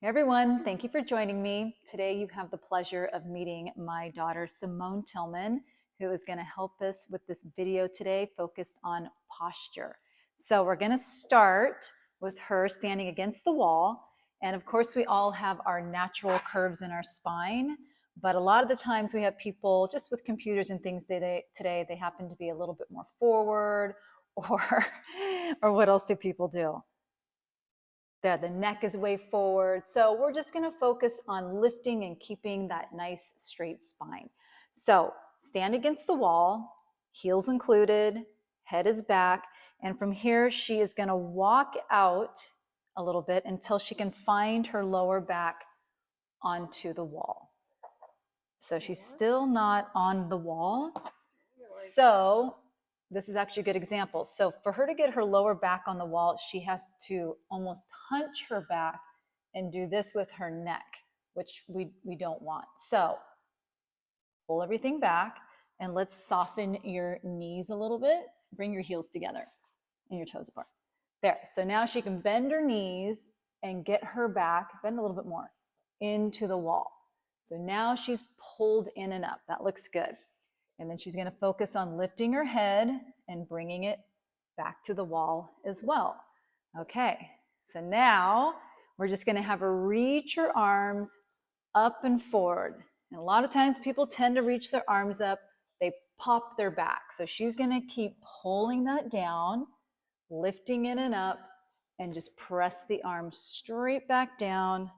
Hey everyone, thank you for joining me. Today you have the pleasure of meeting my daughter Simone Tillman, who is going to help us with this video today focused on posture. So we're going to start with her standing against the wall. And of course we all have our natural curves in our spine, but a lot of the times we have people just with computers and things today, they happen to be a little bit more forward or what else do people do? There, the neck is way forward. So we're just going to focus on lifting and keeping that nice straight spine. So stand against the wall, heels included, head is back. And from here, she is going to walk out a little bit until she can find her lower back onto the wall. So she's still not on the wall. So this is actually a good example. So for her to get her lower back on the wall, she has to almost hunch her back and do this with her neck, which we don't want. So pull everything back and let's soften your knees a little bit. Bring your heels together and your toes apart. There. So now she can bend her knees and get her back, bend a little bit more, into the wall. So now she's pulled in and up. That looks good. And then she's going to focus on lifting her head and bringing it back to the wall as well. Okay, so now we're just going to have her reach her arms up and forward. And a lot of times people tend to reach their arms up, they pop their back. So she's going to keep pulling that down, lifting it and up, and just press the arms straight back down,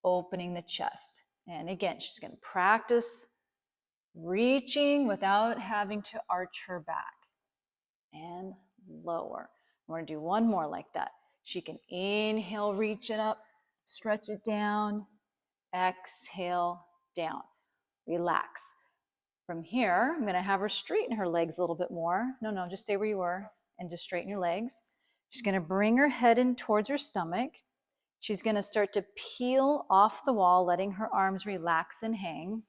opening the chest. And again, she's going to practice reaching without having to arch her back. And lower. We're going to do one more like that. She can inhale, reach it up, stretch it down, exhale, down. Relax. From here, I'm going to have her straighten her legs a little bit more. No, just stay where you were and just straighten your legs. She's going to bring her head in towards her stomach. She's going to start to peel off the wall, letting her arms relax and hang.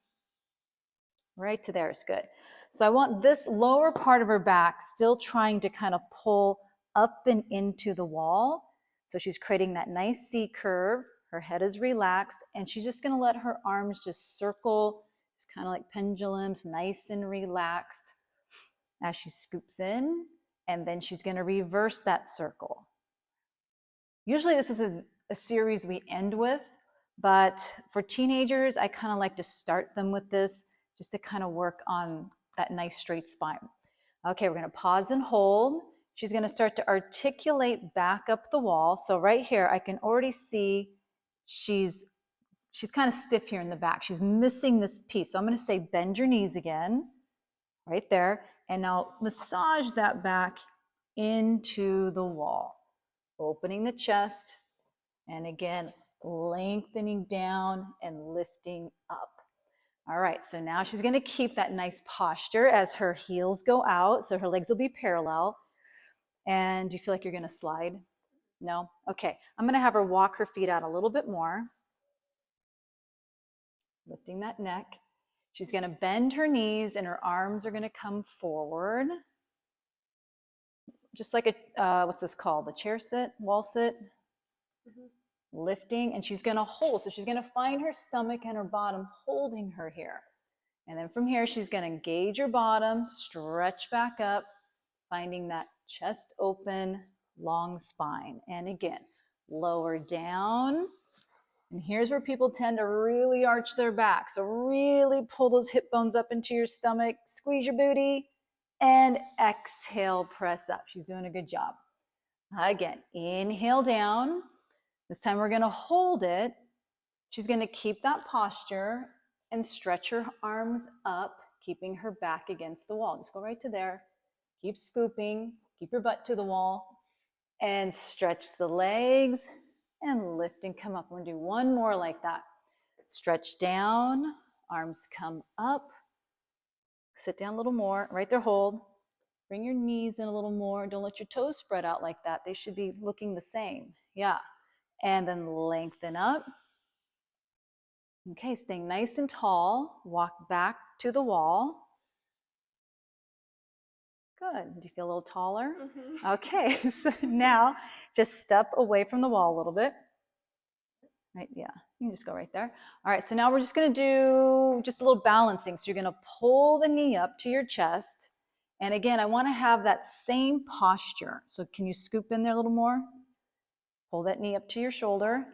Right to there is good. So I want this lower part of her back still trying to kind of pull up and into the wall. So she's creating that nice C curve. Her head is relaxed, and she's just going to let her arms just circle, just kind of like pendulums, nice and relaxed as she scoops in. And then she's going to reverse that circle. Usually this is a series we end with, but for teenagers, I kind of like to start them with this just to kind of work on that nice straight spine. Okay, we're going to pause and hold. She's going to start to articulate back up the wall. So right here, I can already see she's kind of stiff here in the back. She's missing this piece. So I'm going to say bend your knees again, right there. And now massage that back into the wall, opening the chest. And again, lengthening down and lifting up. All right, so now she's going to keep that nice posture as her heels go out. So her legs will be parallel. And do you feel like you're going to slide? No? Okay, I'm going to have her walk her feet out a little bit more. Lifting that neck. She's going to bend her knees and her arms are going to come forward. Just like a, what's this called? A chair sit, wall sit? Lifting, and she's going to hold. So she's going to find her stomach and her bottom holding her here. And then from here, she's going to engage her bottom, stretch back up, finding that chest open, long spine. And again, lower down. And here's where people tend to really arch their back. So really pull those hip bones up into your stomach, squeeze your booty, and exhale, press up. She's doing a good job. Again, inhale down. This time we're going to hold it. She's going to keep that posture and stretch her arms up, keeping her back against the wall. Just go right to there. Keep scooping. Keep your butt to the wall. And stretch the legs and lift and come up. We're going to do one more like that. Stretch down. Arms come up. Sit down a little more. Right there, hold. Bring your knees in a little more. Don't let your toes spread out like that. They should be looking the same. Yeah. And then lengthen up. Okay, staying nice and tall. Walk back to the wall. Good. Do you feel a little taller? Okay, so now just step away from the wall a little bit. Right, yeah, you can just go right there. All right, so now we're just gonna do just a little balancing. So you're gonna pull the knee up to your chest. And again, I wanna have that same posture. So can you scoop in there a little more? Pull that knee up to your shoulder.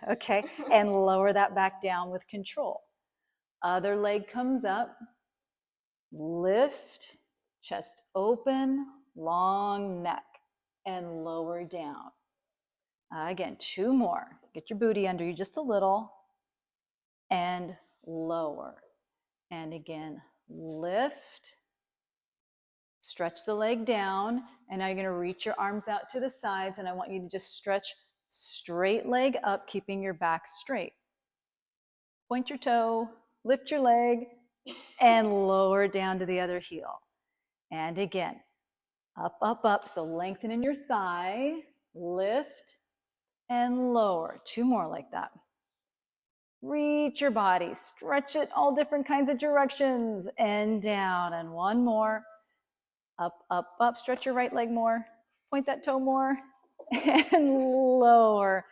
Okay, and lower that back down with control. Other leg comes up, lift, chest open, long neck, and lower down. Again, 2 more. Get your booty under you just a little, and lower. And again, lift, stretch the leg down, and now you're going to reach your arms out to the sides, and I want you to just stretch straight leg up, keeping your back straight. Point your toe, lift your leg, and lower down to the other heel. And again, up, up, up. So lengthen in your thigh, lift, and lower. 2 more like that. Reach your body, stretch it all different kinds of directions, and down. And 1 more. Up, up, up. Stretch your right leg more. Point that toe more. And lower.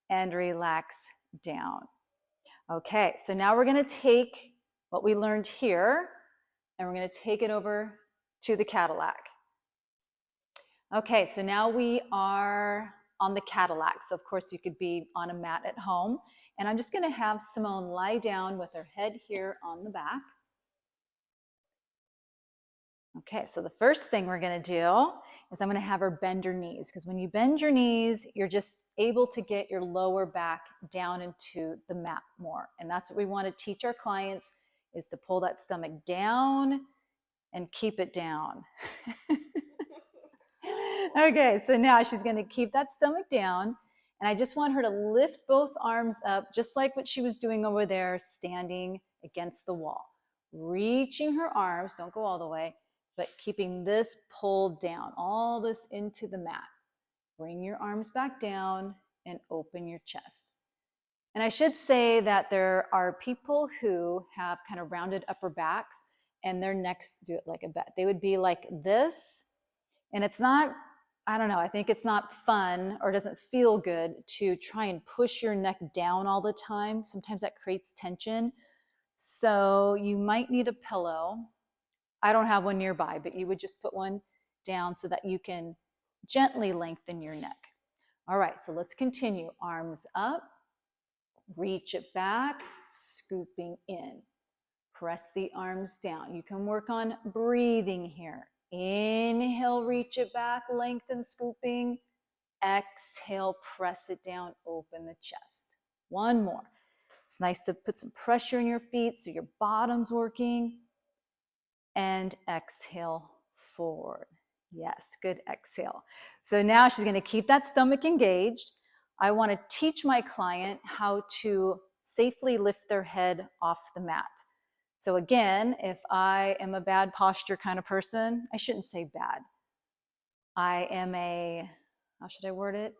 And relax down. Okay, so now we're going to take what we learned here, and we're going to take it over to the Cadillac. Okay, so now we are on the Cadillac. So of course you could be on a mat at home. And I'm just going to have Simone lie down with her head here on the back. Okay, so the first thing we're going to do is I'm going to have her bend her knees, because when you bend your knees, you're just able to get your lower back down into the mat more. And that's what we want to teach our clients, is to pull that stomach down and keep it down. Okay, so now she's going to keep that stomach down, and I just want her to lift both arms up, just like what she was doing over there, standing against the wall. Reaching her arms, don't go all the way, but keeping this pulled down, all this into the mat. Bring your arms back down and open your chest. And I should say that there are people who have kind of rounded upper backs, and their necks do it like a bat. They would be like this, and it's not, I don't know, I think it's not fun or doesn't feel good to try and push your neck down all the time. Sometimes that creates tension. So you might need a pillow. I don't have one nearby, but you would just put one down so that you can gently lengthen your neck. All right, so let's continue. Arms up, reach it back, scooping in. Press the arms down. You can work on breathing here. Inhale, reach it back, lengthen, scooping. Exhale, press it down, open the chest. 1 more. It's nice to put some pressure in your feet so your bottom's working. And exhale, forward. Yes, good exhale. So now she's going to keep that stomach engaged. I want to teach my client how to safely lift their head off the mat. So again, if I am a bad posture kind of person, I shouldn't say bad. I am a, how should I word it?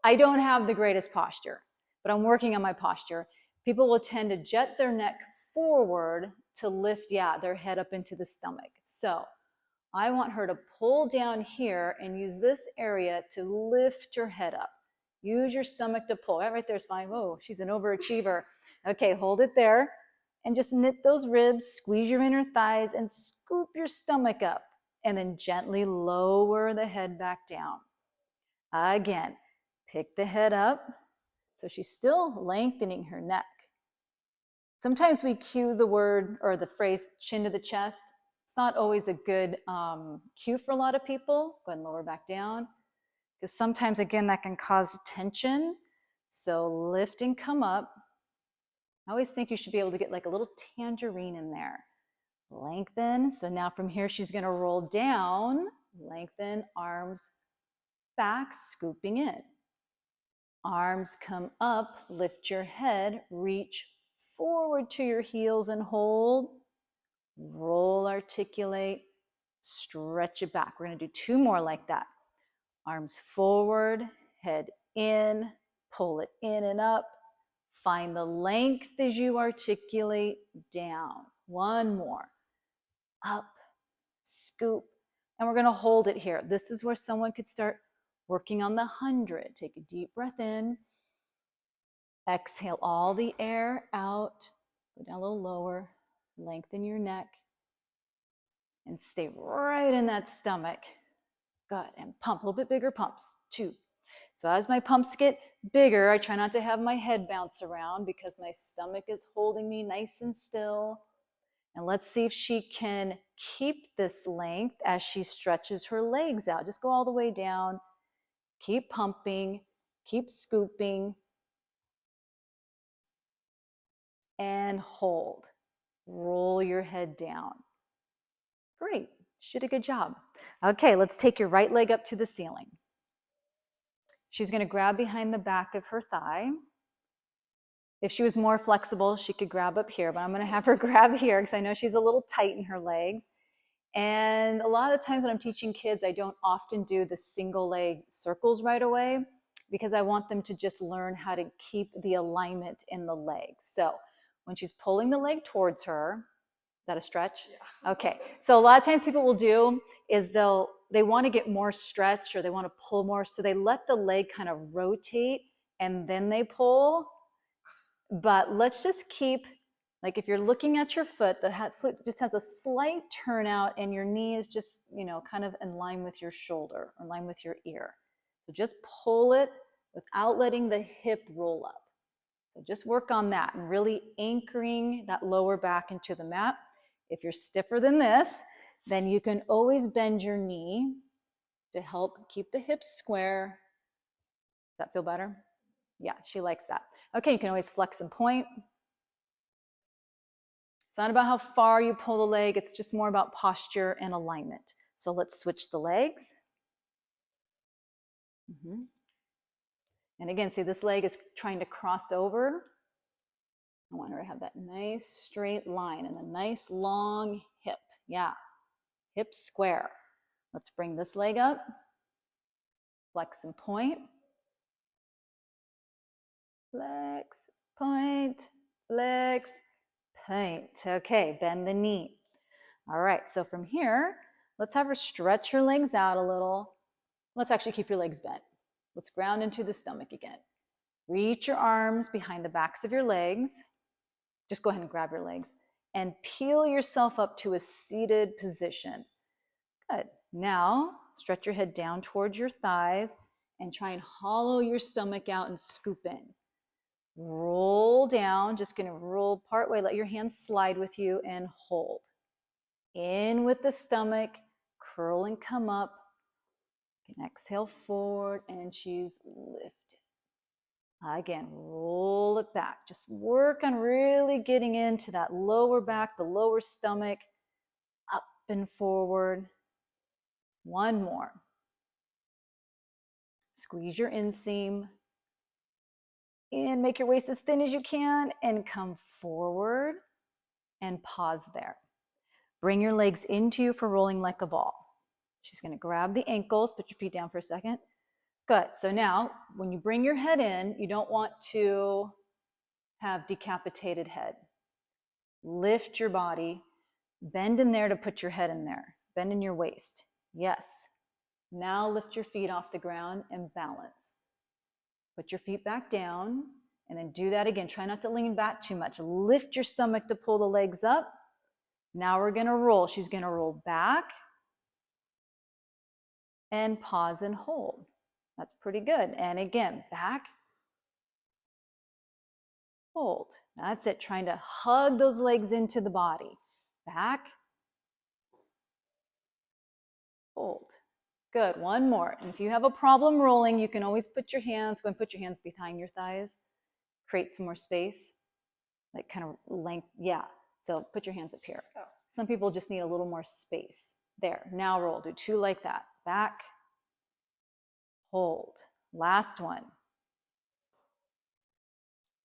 I don't have the greatest posture, but I'm working on my posture. People will tend to jet their neck forward to lift, their head up into the stomach. So I want her to pull down here and use this area to lift your head up. Use your stomach to pull. Right there is fine. Whoa, she's an overachiever. Okay, hold it there. And just knit those ribs, squeeze your inner thighs, and scoop your stomach up. And then gently lower the head back down. Again, pick the head up. So she's still lengthening her neck. Sometimes we cue the word or the phrase chin to the chest. It's not always a good cue for a lot of people. Go ahead and lower back down. Because sometimes, again, that can cause tension. So lift and come up. I always think you should be able to get like a little tangerine in there. Lengthen. So now from here, she's going to roll down. Lengthen, arms back, scooping in. Arms come up, lift your head, reach forward to your heels and hold. Roll, articulate, stretch it back. We're going to do 2 more like that. Arms forward, head in, pull it in and up. Find the length as you articulate down. 1 more. Up, scoop. And we're going to hold it here. This is where someone could start working on the 100. Take a deep breath in. Exhale all the air out. Go down a little lower. Lengthen your neck. And stay right in that stomach. Good. And pump, a little bit bigger pumps. 2. So as my pumps get bigger, I try not to have my head bounce around because my stomach is holding me nice and still. And let's see if she can keep this length as she stretches her legs out. Just go all the way down. Keep pumping. Keep scooping. And hold. Roll your head down. Great. She did a good job. Okay, let's take your right leg up to the ceiling. She's going to grab behind the back of her thigh. If she was more flexible, she could grab up here, but I'm going to have her grab here because I know she's a little tight in her legs. And a lot of the times when I'm teaching kids, I don't often do the single leg circles right away because I want them to just learn how to keep the alignment in the leg. So when she's pulling the leg towards her, is that a stretch? Yeah. Okay. So a lot of times people will do is they want to get more stretch or they want to pull more. So they let the leg kind of rotate and then they pull. But let's just keep, like if you're looking at your foot, the foot just has a slight turnout and your knee is just, kind of in line with your shoulder, in line with your ear. So just pull it without letting the hip roll up. So just work on that and really anchoring that lower back into the mat. If you're stiffer than this, then you can always bend your knee to help keep the hips square. Does that feel better? Yeah, she likes that. Okay, you can always flex and point. It's not about how far you pull the leg, it's just more about posture and alignment. So let's switch the legs. And again, see this leg is trying to cross over. I want her to have that nice straight line and a nice long hip. Yeah, hip square. Let's bring this leg up. Flex and point. Flex, point, flex, point. Okay, bend the knee. All right, so from here, let's have her stretch her legs out a little. Let's actually keep your legs bent. Let's ground into the stomach again. Reach your arms behind the backs of your legs. Just go ahead and grab your legs and peel yourself up to a seated position. Good. Now, stretch your head down towards your thighs and try and hollow your stomach out and scoop in. Roll down, just going to roll part way, let your hands slide with you and hold. In with the stomach, curl and come up. You can exhale forward and she's lifted. Again, roll it back. Just work on really getting into that lower back, the lower stomach, up and forward. One more. Squeeze your inseam. And make your waist as thin as you can and come forward and pause there. Bring your legs into you for rolling like a ball. She's going to grab the ankles, put your feet down for a second. Good. So now, when you bring your head in, you don't want to have decapitated head. Lift your body. Bend in there to put your head in there. Bend in your waist. Yes. Now lift your feet off the ground and balance. Put your feet back down and then do that again. Try not to lean back too much. Lift your stomach to pull the legs up. Now we're going to roll. She's going to roll back and pause and hold. That's pretty good. And again, back, hold. That's it. Trying to hug those legs into the body. Back, hold. Good. One more. And if you have a problem rolling, you can always put your hands, go and put your hands behind your thighs. Create some more space, like kind of length. Yeah. So put your hands up here. Oh. Some people just need a little more space. There. Now roll. Do 2 like that. Back, hold. Last one.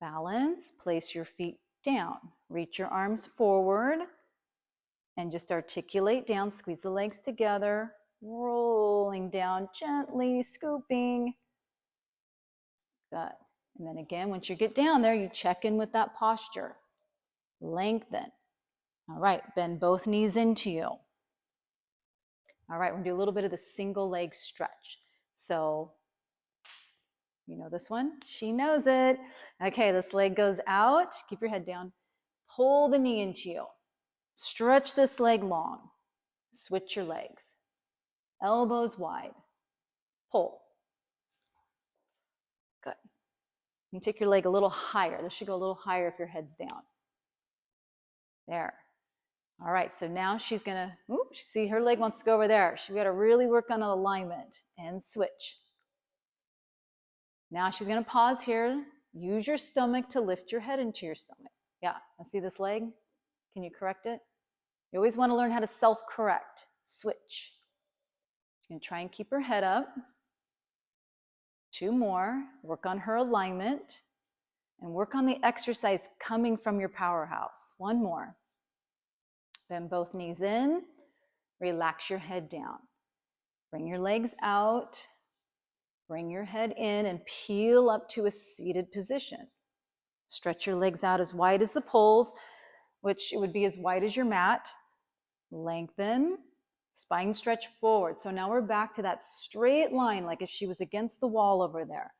Balance. Place your feet down. Reach your arms forward and just articulate down. Squeeze the legs together. Rolling down gently, scooping. Good. And then again, once you get down there, you check in with that posture. Lengthen. All right, bend both knees into you. All right, we're gonna do a little bit of the single leg stretch. So, You know this one? She knows it. Okay, this leg goes out. Keep your head down. Pull the knee into you. Stretch this leg long. Switch your legs. Elbows wide. Pull. Good. You take your leg a little higher. This should go a little higher if your head's down. There. All right, so now she's gonna, see her leg wants to go over there. She's gotta really work on alignment and switch. Now she's gonna pause here. Use your stomach to lift your head into your stomach. Yeah, I see this leg. Can you correct it? You always wanna learn how to self-correct. Switch. She's gonna try and keep her head up. 2 more. Work on her alignment and work on the exercise coming from your powerhouse. 1 more. Bend both knees in. Relax your head down. Bring your legs out. Bring your head in and peel up to a seated position. Stretch your legs out as wide as the poles, which it would be as wide as your mat. Lengthen. Spine stretch forward. So now we're back to that straight line, like if she was against the wall over there.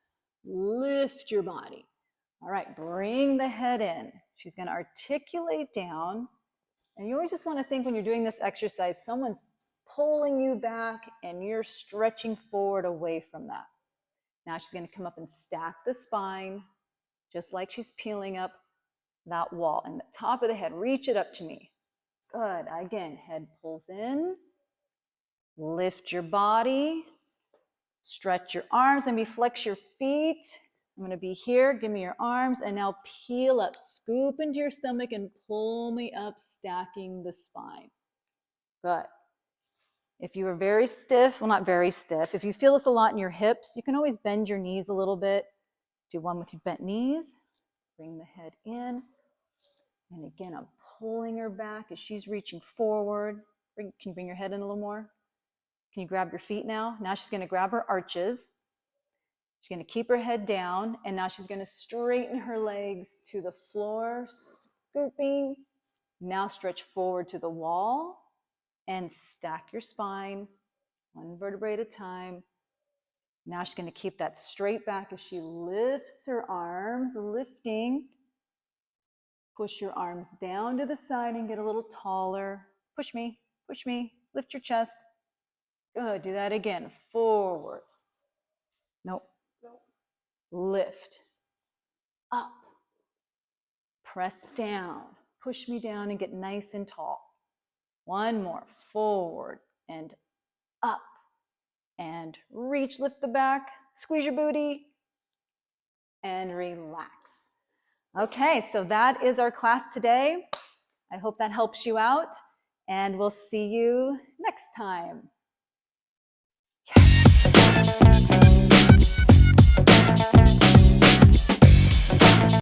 Lift your body. All right, bring the head in. She's going to articulate down. And you always just want to think when you're doing this exercise, someone's pulling you back and you're stretching forward away from that. Now she's going to come up and stack the spine, just like she's peeling up that wall. And the top of the head, reach it up to me. Good. Again, head pulls in. Lift your body. Stretch your arms. Maybe flex your feet. I'm going to be here. Give me your arms. And now peel up. Scoop into your stomach and pull me up, stacking the spine. Good. If you are very stiff, well, not very stiff. If you feel this a lot in your hips, you can always bend your knees a little bit. Do one with your bent knees. Bring the head in. And again, I'm pulling her back as she's reaching forward. Can you bring your head in a little more? Can you grab your feet now? Now she's going to grab her arches. She's going to keep her head down, and now she's going to straighten her legs to the floor, scooping. Now stretch forward to the wall and stack your spine, 1 vertebrae at a time. Now she's going to keep that straight back as she lifts her arms, lifting. Push your arms down to the side and get a little taller. Push me, lift your chest. Good, do that again, forward. Nope. Lift, up, press down, push me down and get nice and tall. 1 more, forward and up and reach, lift the back, squeeze your booty and relax. Okay, so that is our class today. I hope that helps you out and we'll see you next time. Yes.